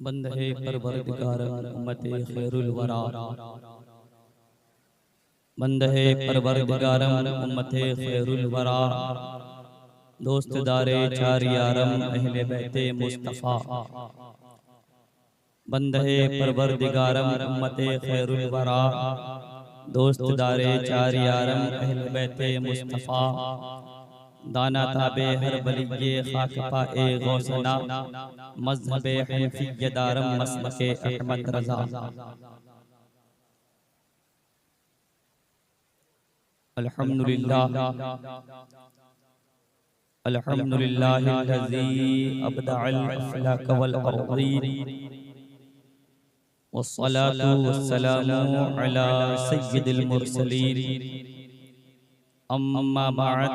बंदे परवरदिगारम उम्मते खैरुल वरा, बंदे परवरदिगारम उम्मते खैरुल वरा, दोस्त दारे चार यारम अहले बैते मुस्तफ़ा। बंदे परवरदिगारम उम्मते खैरुल वरा, दोस्त दारे चार यारम अहले बैते मुस्तफ़ा। दाना ताबे हर बलिये खाक पाए गौसना, मज़हबे हनफी दारम मसलके अहमद रज़ा। अल्हम्दुलिल्लाह अल्हम्दुलिल्लाहिल्लज़ी अबदअल अफ़लाक वल अर्ज़ीन, वस्सलातु वस्सलामु अला सय्यिदिल मुरसलीन। अम्मा बअद,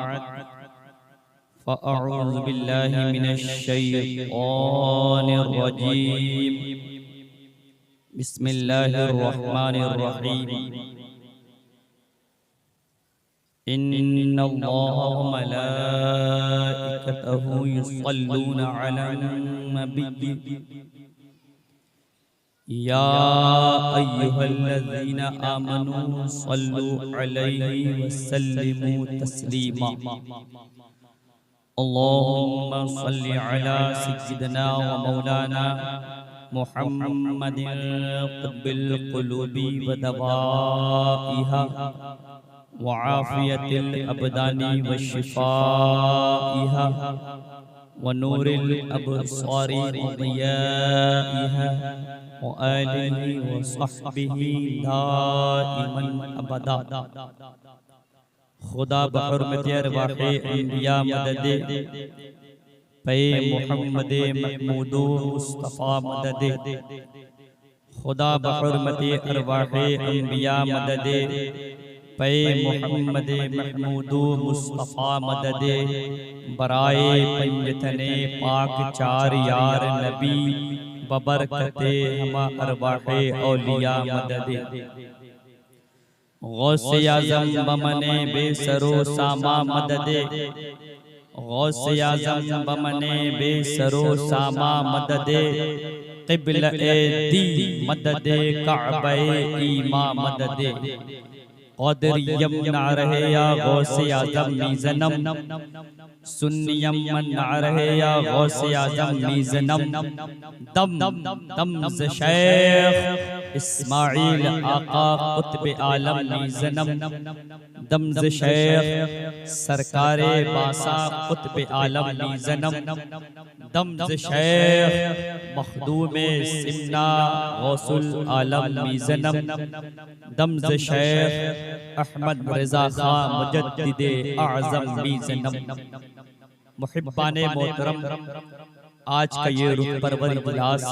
फ़अऊज़ु बिल्लाहि मिनश शैतानिर रजीम। बिस्मिल्लाहिर रहमानिर रहीम। इन्नल्लाहा व मलाइकतहु युस्सल्लूना अलन नबी, या अय्युहल्लज़ीना आमनू सल्लू अलैहि वसल्लिमू तस्लीमा। अल्लाहुम्मा सल्लि अला सय्यिदिना व मौलाना मुहम्मदिन तिब्बिल क़ुलूबि व दवाइहा व आफ़ियतिल अबदानी व शिफ़ाइहा व नूरिल अबसारि व ज़ियाइहा व आलिहि व सहबिही दाइमन अबदा। खुदा बहुर्मत अरवाहे अंबिया मददे, पे मुहम्मद महमूदो मुस्तफ़ा मददे। खुदा बहुर्मत अरवाहे अंबिया मददे, पे मुहम्मद महमूदो मुस्तफ़ा मददे। बराए पंजतने पाक चार यार नबी, बबरकते हमा अरवाहे औलिया मददे। गौसे आज़म बमने बेसरो सामा मददे, गौसे आज़म बमने बेसरो सामा मददे। क़िबला ए दी मददे काबा ईमा मददे। क़ादिरियम ना रहे या गौसे आज़म मीज़नम, सुन्नियम ना रहे या गौसे आज़म मीज़नम। दम दम ज़ शेख इस्माइल आका कुतुब आलम मीज़नम। दम ज़ शेख सरकारे बासा कुतुब आलम मीज़नम। दम ज़ शेख मखदूमे सिमना गौसुल आलम मीज़नम। दम ज़ शेख अहमद रज़ा खां मुजद्दिदे आज़म मीज़नम। मुहिब्बाने मोहतरम, आज का ये रुख परवर इजलास,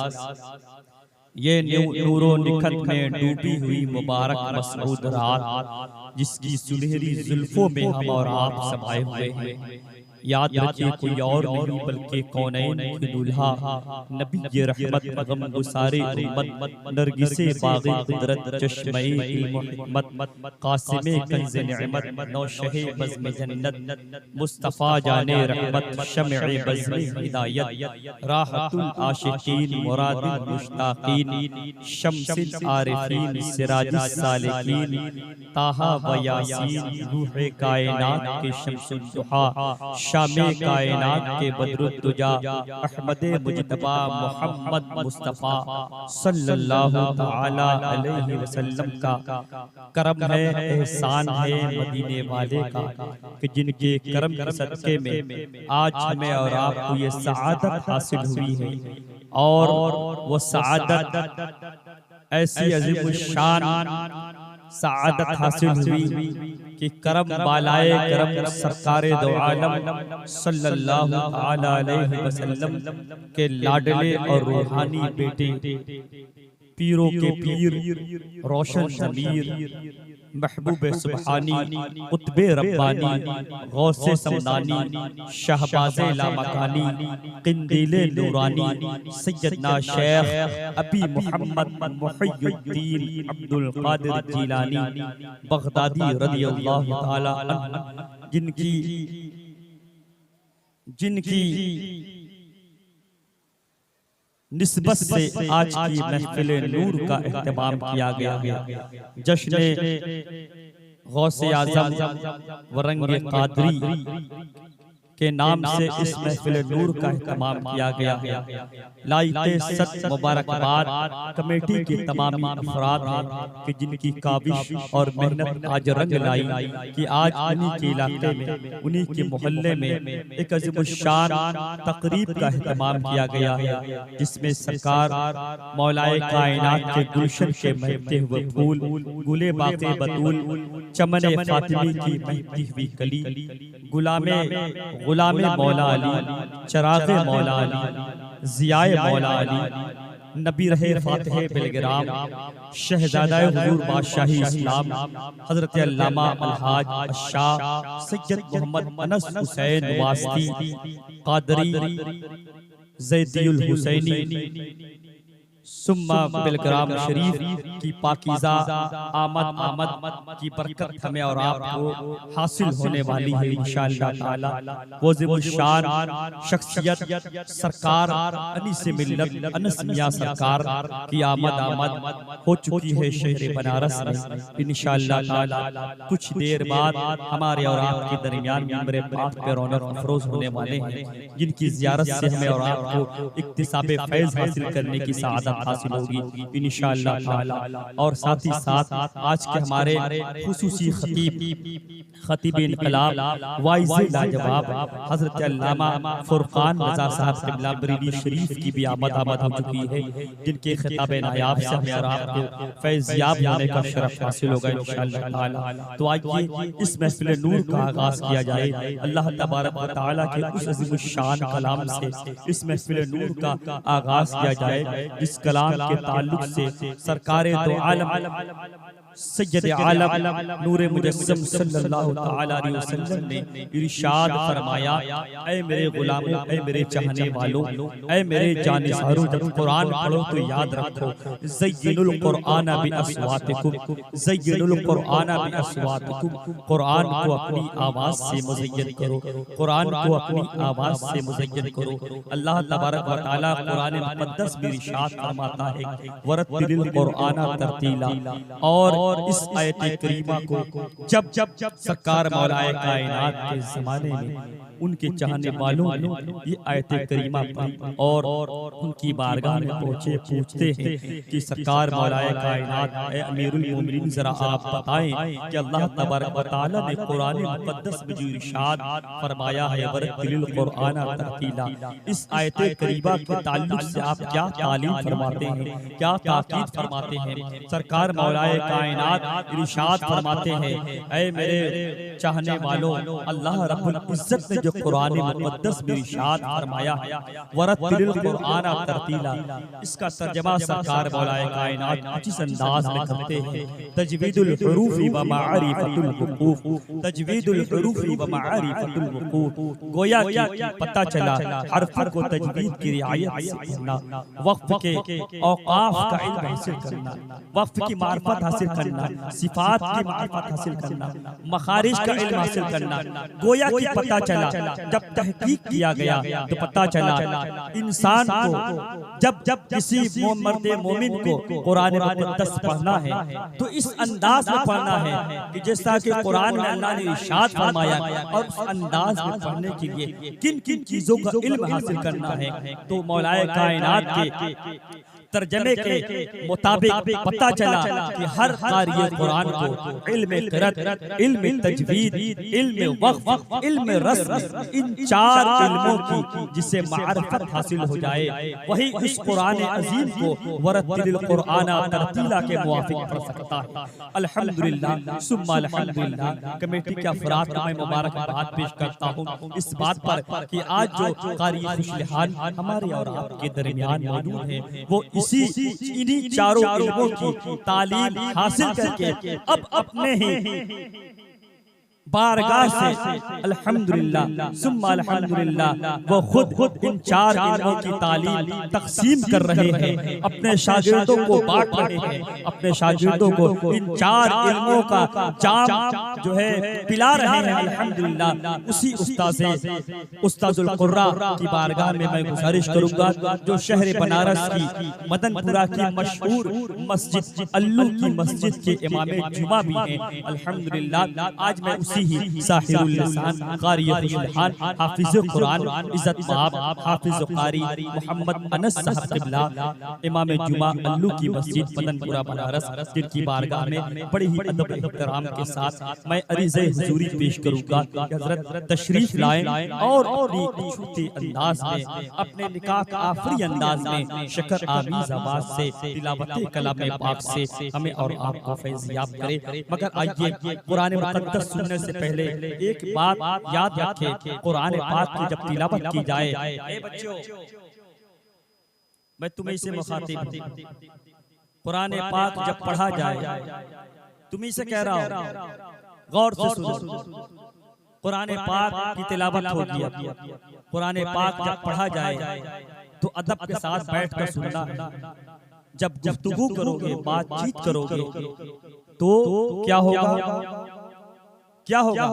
ये नूरो निखत में डूबी हुई मुबारक मसऊद रात, जिसकी सुनहरी जुल्फों में हम और आप समाये हुए हैं। याद रखिए कोई और नहीं बल्कि कौनैन की दुल्हा, नबी रहमत गम गुसारे उम्मत, नरगिसे बाग़े कुदरत चश्मे इल्म हिकमत, कासिमे कंज़े निअमत, नौशहे बज़्म जन्नत, मुस्तफ़ा जाने रहमत, शम्ए बज़्म हिदायत, राहतुल आशिकीन मुरादिल मुश्ताकीन, शम्सिल आरिफीन सिराजिस सालिकीन, ताहा व यासीन रूहे कायनात के शम्सुल दुहा, शामे कायनात के बदरुद्दुजा, अहमदे मुज्तबा मोहम्मद मुस्तफ़ा सल्लल्लाहु तआला अलैहि वसल्लम का करम है, एहसान है मदीने वाले का, कि जिनके करम के सदक़े में आज हमें और आपको ये सआदत हासिल हुई है। और वो सआदत ऐसी अज़ीम शान सआदत हासिल हुई कि करम बालाए करम सरकारे दो आलम सल्लल्लाहु तआला अलैहि वसल्लम के लाडले और रूहानी बेटे, पीरों के पीर, रोशन ज़मीर, महबूबे सुब्हानी, कुतबे रब्बानी, गौसे समदानी, शहबाज़े लामकानी, क़िंदीले नूरानी, सैयदना शेख अबी मुहम्मद मुहियुद्दीन अब्दुल क़ादिर जीलानी बग़दादी रज़ियल्लाहु ताला अन्हु, जिनकी निस्बत से आज की महफिल नूर का एहतमाम किया गया। जश्न गौसे आज़म वरंगे कादरी के नाम से इस महफिल नूर का एहतमाम किया गया। लाइते सत मुबारकबाद कमेटी के तमाम अफराद हैं कि जिनकी काबिश और मेहनत आज रंग लाई कि आज उन्हीं के इलाके में, उन्हीं के मोहल्ले में एक अज़ीमुश्शान तकरीब का एहतमाम किया गया है, जिसमें सरकार मौलाए कायनात के गुलशन के महकते हुए फूल, गुले बाक़े बतूल, चमने फातिमी की महकती हुई कली, गुलामे मौला अली, चरागे मौला अली, जियाए मौला अली, नबी रहे फातिह बिलगिराम, शहजादा हुजूर बादशाही इस्लाम हजरत अल्लामा अलहाज अशाह सैयद मोहम्मद अनस हुसैन वास्ती कादरी ज़ैदियुल हुसैनी सुम्मा बिलग्राम शरीफ की पाकीज़ा आमद की बरकत हमें और आपको हासिल होने वाली है इंशाअल्लाह ताला। वो ज़िमुशान शख्सियत सरकार अनीस मिल्लत अनस मियां सरकार की आमद हो चुकी है शहर बनारस में इंशाअल्लाह ताला। कुछ देर बाद हमारे और आपके दरमियान मिंबर पाक पे रौनक अफरोज होने वाले हैं, जिनकी ज़ियारत से हमें और आपको इक्तिसाबे फैज़ हासिल करने की सआदत हासिल होगी इंशाअल्लाह ताला। और साथ ही साथ आज के हमारे खुसूसी खतीब इनकलाब वाइज़े लाजवाब हजरत अल्लामा फुरकान रज़ा साहब क़िबला बरेली शरीफ की भी आमद हो चुकी है, जिनके खिताब नायाब से हमें और आपको फैज़याब होने का शरफ हासिल होगा इंशाअल्लाह ताला। तो आइए इस महफिल नूर का आगाज़ किया जाए अल्लाह तबारक व तआला के उस अज़ीमुश्शान कलाम से। इस महफिल नूर का आगाज़ किया जाए जिस कलाम के ताल्लुक से सरकारे दो आलम सैयद आलम नूरे मुजस्सम सल्लल्लाहु तआला अलैहि वसल्लम ने इरशाद फरमाया, ऐ मेरे गुलामों, ऐ मेरे चाहने वालों, ऐ मेरे जानिसारों, जब कुरान पढ़ो तो याद रखो ज़य्यिनुल कुरआन बिअस्वातिकुम, ज़य्यिनुल कुरआन बिअस्वातिकुम। कुरान को अपनी आवाज से मुज़य्यन करो, कुरान को अपनी आवाज से मुज़य्यन करो। अल्लाह तबारक व तआला कुरान मुक़द्दस में इरशाद फरमाता है वरत्तिलिल कुरआन तरतीला। और इस आयत करीमा को जब सरकार मौलाए कायनात के ज़माने में उनके चाहने वालों ने ये आयत करीमा पढ़ी और उनकी बारगाह में पहुँचे, पूछते हैं कि सरकार मौलाए कायनात, ए अमीरुल मोमिनीन, जरा आप बताएं कि अल्लाह तबारक व तआला ने कुरान मुक़द्दस में जो इरशाद फरमाया है वरत्तिलिल कुरआन तरतीला, इस आयत करीमा के ताल्लुक से आप क्या तालीम फरमाते हैं, क्या ताकीद फरमाते हैं। सरकार मौलाए कायनात इरशाद फरमाते हैं, ऐ मेरे चाहने वालों, अल्लाह रब्बुल इज्जत ने जो कुरान मुक़द्दस में इरशाद फरमाया है वरत्तिलिल कुरआन तरतीला, इसका तर्जुमा सरकार मौलाए कायनात जिस अंदाज में करते हैं तजवीदुल हुरूफ़ व मारिफतुल वुक़ूफ़, तजवीदुल हुरूफ़ व मारिफतुल वुक़ूफ़। गोया कि पता चला हर्फ को तजवीद की रियायत से पढ़ना, वक़्फ़ के औक़ाफ़ का इल्म हासिल करना, वक़्फ़ की मारिफत हासिल करना, सिफ़ात की मारिफत हासिल करना, मखारिज का इल्म हासिल करना। गोया कि पता चला जब तहकीक किया गया तो पता चला इंसान को जब किसी मर्द मोमिन को कुरान मुक़द्दस पढ़ना है तो इस अंदाज में पढ़ना है कि जैसा कि कुरान में अल्लाह ने इरशाद फरमाया, और उस अंदाज में पढ़ने के लिए किन किन चीजों का इल्म हासिल करना है। तो मौलाए कायनात के तर्जमे के मुताबिक पता चला कि हर क़ारी कुरान को इल्म क़िराअत, इल्म तजवीद, इल्म वक़्फ़, इल्म रस्म, इन चार इल्मों की जिससे मारिफत हासिल हो जाए, वही इस कुरान अज़ीम को वरत्तिलिल कुरआन तरतीला के मुवाफ़िक़ पढ़ सकता है। अल्हम्दुलिल्लाह सुम्मा अल्हम्दुलिल्लाह। कमेटी के अफ़राद को मैं मुबारकबाद पेश करता हूँ इस बात पर कि आज जो क़ारी खुशलिहान हमारे और आपके दरमियान मौजूद हैं, वो इन्हीं चारों इल्मों की तालीम हासिल करके अब अपने ही बारगाह से अल्हम्दुलिल्लाह सुम्मा अल्हम्दुलिल्लाह वो खुद इन 4 इल्मों की तालीम तकसीम कर रहे हैं, अपने शागिर्दों को बांट रहे हैं, अपने शागिर्दों को इन 4 इल्मों का जाम जो है पिला रहे हैं अल्हम्दुलिल्लाह। उसी उस्ताजुल कुर्रा की बारगाह में मैं गुजारिश करूंगा, जो शहर बनारस की मदनपुरा की मशहूर मस्जिद अल्लू की मस्जिद के इमाम जुमा भी हैं अल्हम्दुलिल्लाह। आज मैं उसी ही साहिरुल लिसान कारी खुशहाल हाफिज़ कुरान इज्जत माब हाफिज़ कारी मोहम्मद अनस साहब क़िबला इमाम जुमा अल्लू की मस्जिद मदनपुरा बनारस, जिनकी बारगाह में बड़ी ही अदब एहतराम के साथ मैं अरीज़े हुजूरी पेश करूंगा। हज़रत तशरीफ लाएं और अपनी छूते अंदाज में, अपने निकाह का आखिरी अंदाज में शकर आमीज़ आवाज़ से तिलावत कलाम पाक से हमें और आपको फैज़याब करे। मगर आइए कुरान मुक़द्दस सुनने से पहले एक बात याद रखें, कुरान पाक की जब तिलावत की जाए, ए बच्चों मैं तुम्हीं से मुखातिब हूं, कुरान पाक जब पढ़ा जाए तुम्हीं से कह रहा हूं, गौर से सुनो। कुरान पाक की तिलावत होगी, कुरान पाक जब पढ़ा जाए तो अदब के साथ बैठ कर सुनना। जब गुफ्तगू करोगे, बातचीत करोगे तो क्या होगा, क्या होगा?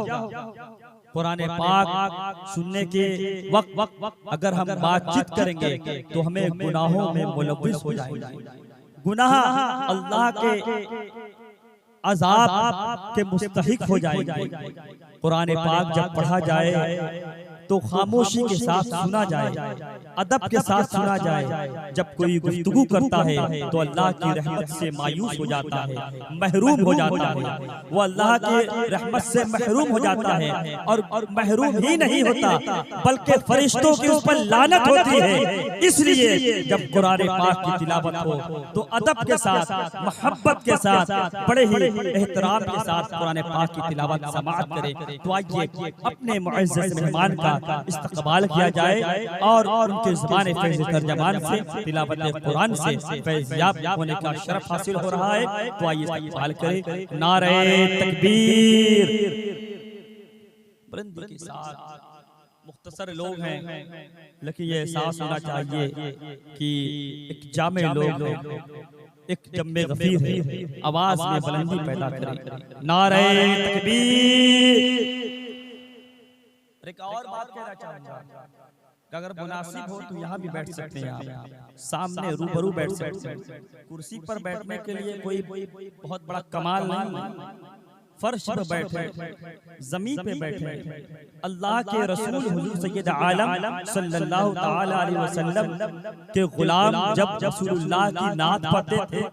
कुरान पाक सुनने के वक्त अगर हम बातचीत करेंगे तो हमें गुनाहों में मुलव्विस हो जाएंगे, गुनाह अल्लाह के अज़ाब के मुस्तहिक हो जाएंगे। कुरान पाक जब पढ़ा जाए तो खामोशी के साथ सुना जाए, अदब के साथ सुना जाए। जब कोई गुफ्तगू करता है तो अल्लाह की रहमत से मायूस हो जाता है, महरूम हो जाता है, वो अल्लाह की रहमत से महरूम हो जाता है। और महरूम ही नहीं होता बल्कि फरिश्तों की उस पर लानत होती है। इसलिए जब कुरान पाक की तिलावत हो तो अदब के साथ, मोहब्बत के साथ, बड़े ही एहतराम के साथ कुरान पाक की तिलावत समाअत करें। तो आइए अपने मुअज़्ज़ज़ मेहमान का इस्तकबाल किया जाए और उनके ज़बान फैज़ तर्जमान से तिलावत कुरान से फैज़याब होने का शरफ हासिल हो रहा है। तो आइए इस्तकबाल करें। नारे तकबीर। बुलंदी के साथ मुख्तसर लोग हैं, लेकिन ये एहसास होना चाहिए कि एक जामे लोग, एक जम्मे गफीर है, आवाज में बुलंदी पैदा करें। नारे तकबीर। एक और बात कहना चाहूंगा, अगर मुनासिब हो तो यहाँ भी बैठ सकते हैं आप, सामने रूबरू बैठ सकते हैं। कुर्सी पर बैठने के लिए कोई बहुत बड़ा कमाल नहीं, फर्श पर बैठे, जमीन पे बैठे। अल्लाह के रसूल हुजूर सैयद आलम सल्लल्लाहु तआला अलैहि वसल्लम के गुलाम जब रसूलुल्लाह की नात पढ़ते थे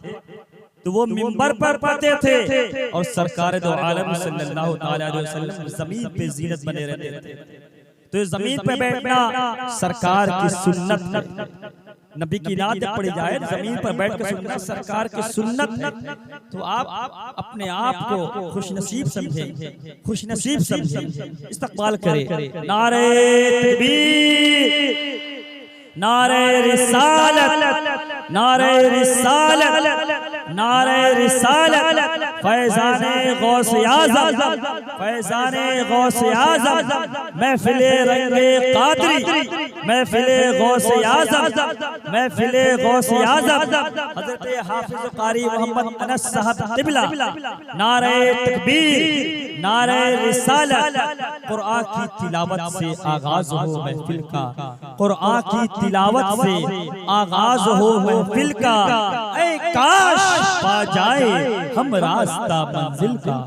तो वो मिंबर पर पढ़ते थे और सरकार दो आलम सल्लल्लाहु तआला अलैहि वसल्लम जमीन पे जीनत बने रहते थे। तो जमीन पे बैठना सरकार की सुन्नत, नबी की नात पढ़ी जाए जमीन पर बैठ कर सुनना सरकार की सुन्नत। तो आप अपने आप को खुशनसीब समझें, खुशनसीब समझें, इस्तकबाल करें। नारे तकबीर, नारे रिसालत, नारे रिसालत, नारे रिसालत। फैज़ाने गौसे आज़म, फैज़ाने गौसे आज़म, महफिले रंगे कादरी, महफिले गौसे आज़म, महफिले गौसे आज़म, हज़रत हाफिज़ कारी मोहम्मद अनस साहब क़िबला। नारे तकबीर, नारे रिसालत। कुरान की तिलावत से आगाज़ हो महफिल का, कुरान की तिलावत से आगाज़ हो महफिल का। ऐ काश पा जाए हम रास्ता मंजिल का।